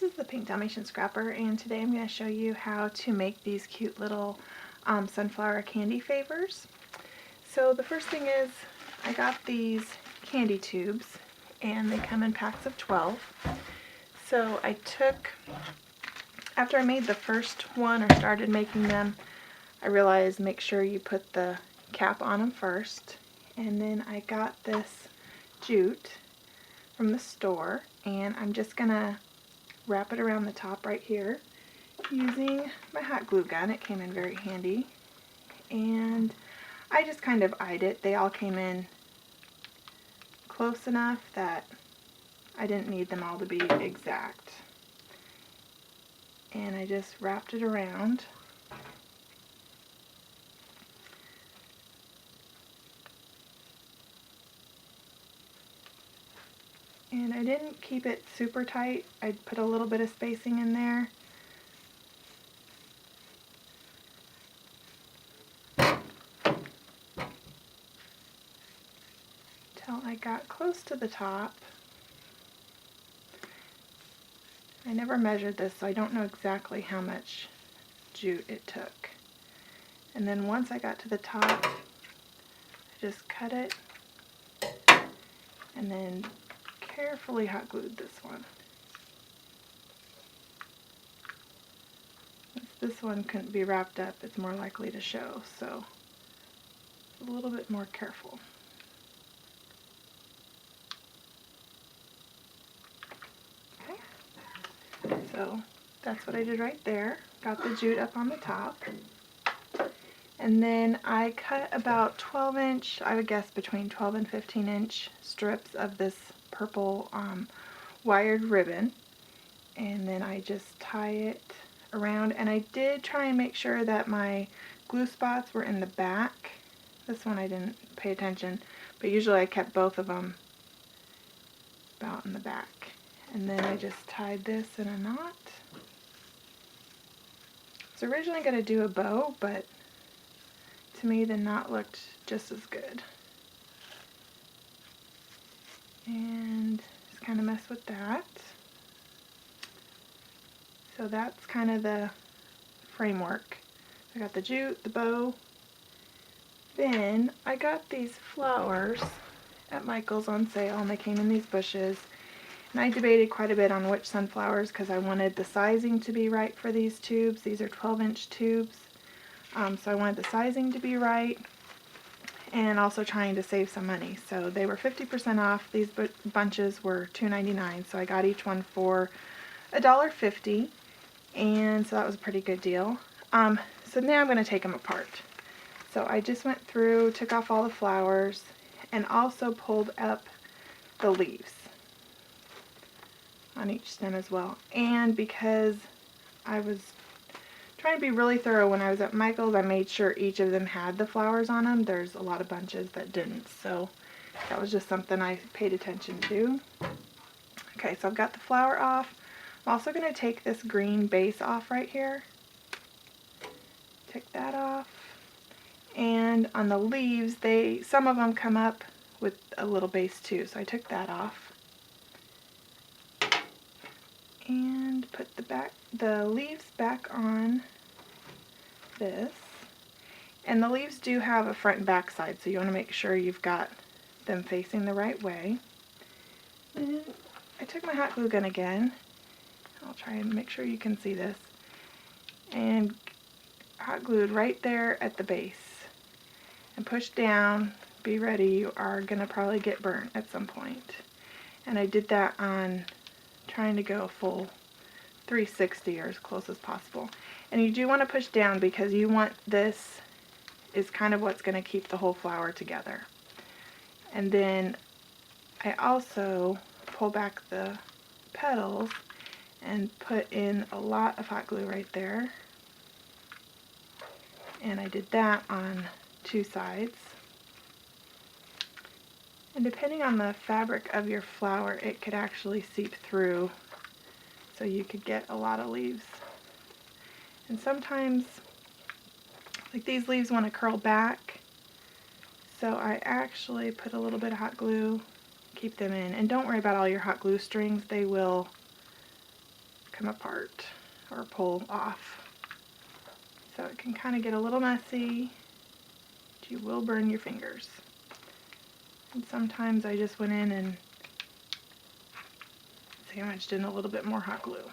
This is the Pink Dalmatian Scrapper, and today I'm going to show you how to make these cute little sunflower candy favors. So the first thing is I got these candy tubes, and they come in packs of 12. So I took, after I made the first one or started making them, I realized make sure you put the cap on them first. And then I got this jute from the store, and I'm just going to wrap it around the top right here using my hot glue gun. It came in very handy, and I just kind of eyed it. They all came in close enough that I didn't need them all to be exact, and I just wrapped it around. And I didn't keep it super tight. I put a little bit of spacing in there. Till I got close to the top. I never measured this, so I don't know exactly how much jute it took. And then once I got to the top, I just cut it and then carefully hot glued this one. Since this one couldn't be wrapped up, it's more likely to show, so a little bit more careful. Okay, so that's what I did right there. Got the jute up on the top. And then I cut about 12-inch, I would guess between 12 and 15-inch strips of this purple wired ribbon. And then I just tie it around. And I did try and make sure that my glue spots were in the back. This one I didn't pay attention, but usually I kept both of them about in the back. And then I just tied this in a knot. I was originally going to do a bow, but to me the knot looked just as good. And just kind of mess with that. So that's kind of the framework. I got the jute, the bow. Then I got these flowers at Michael's on sale, and they came in these bushes. And I debated quite a bit on which sunflowers because I wanted the sizing to be right for these tubes. These are 12-inch tubes. So I wanted the sizing to be right, and also trying to save some money. So they were 50% off. These bunches were $2.99, so I got each one for $1.50, and so that was a pretty good deal. So now I'm going to take them apart. So I just went through, took off all the flowers, and also pulled up the leaves on each stem as well. And because I was trying to be really thorough when I was at Michael's, I made sure each of them had the flowers on them. There's a lot of bunches that didn't, so that was just something I paid attention to. Okay, so I've got the flower off. I'm also going to take this green base off right here. Take that off. And on the leaves, some of them come up with a little base too, so I took that off. And put the leaves back on this. And the leaves do have a front and back side, so you want to make sure you've got them facing the right way. And I took my hot glue gun again. I'll try and make sure you can see this. And hot glued right there at the base. And push down. Be ready, you are going to probably get burnt at some point. And I did that on trying to go full 360 or as close as possible. And you do want to push down because you want this is kind of what's going to keep the whole flower together. And then I also pull back the petals and put in a lot of hot glue right there. And I did that on 2 sides. And depending on the fabric of your flower, it could actually seep through, so you could get a lot of leaves. And sometimes, like these leaves want to curl back, so I actually put a little bit of hot glue, keep them in. And don't worry about all your hot glue strings, they will come apart or pull off. So it can kind of get a little messy, but you will burn your fingers. And sometimes I just went in and sandwiched in a little bit more hot glue.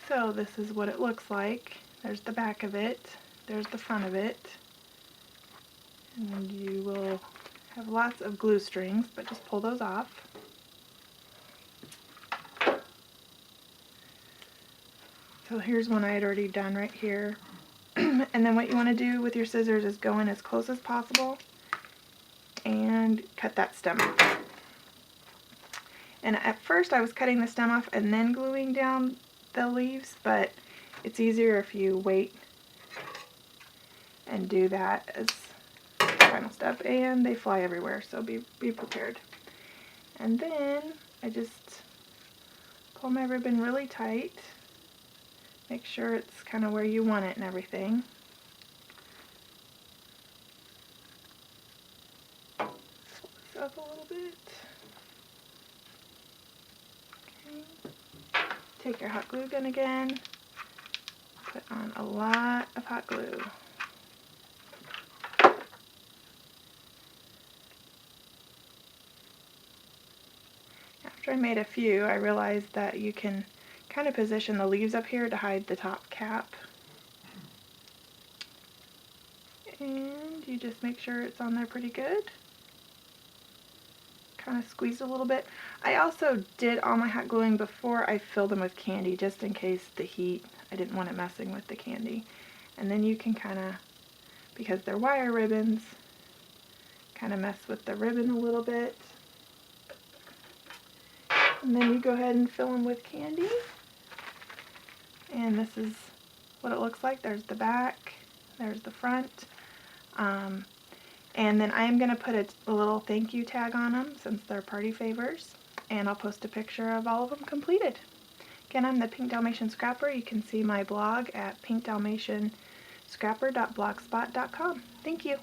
So this is what it looks like. There's the back of it, there's the front of it, and you will have lots of glue strings, but just pull those off. So here's one I had already done right here. And then what you want to do with your scissors is go in as close as possible and cut that stem off. And at first I was cutting the stem off and then gluing down the leaves, but it's easier if you wait and do that as the final step. And they fly everywhere, so be prepared. And then I just pull my ribbon really tight. Make sure it's kind of where you want it and everything. Pull this up a little bit. Okay. Take your hot glue gun again. Put on a lot of hot glue. After I made a few, I realized that you can kind of position the leaves up here to hide the top cap. And you just make sure it's on there pretty good. Kind of squeeze a little bit. I also did all my hot gluing before I filled them with candy, just in case the heat, I didn't want it messing with the candy. And then you can kind of, because they're wire ribbons, kind of mess with the ribbon a little bit. And then you go ahead and fill them with candy. And this is what it looks like. There's the back, there's the front. And then I'm going to put a little thank you tag on them since they're party favors. And I'll post a picture of all of them completed. Again, I'm the Pink Dalmatian Scrapper. You can see my blog at pinkdalmatianscrapper.blogspot.com. Thank you.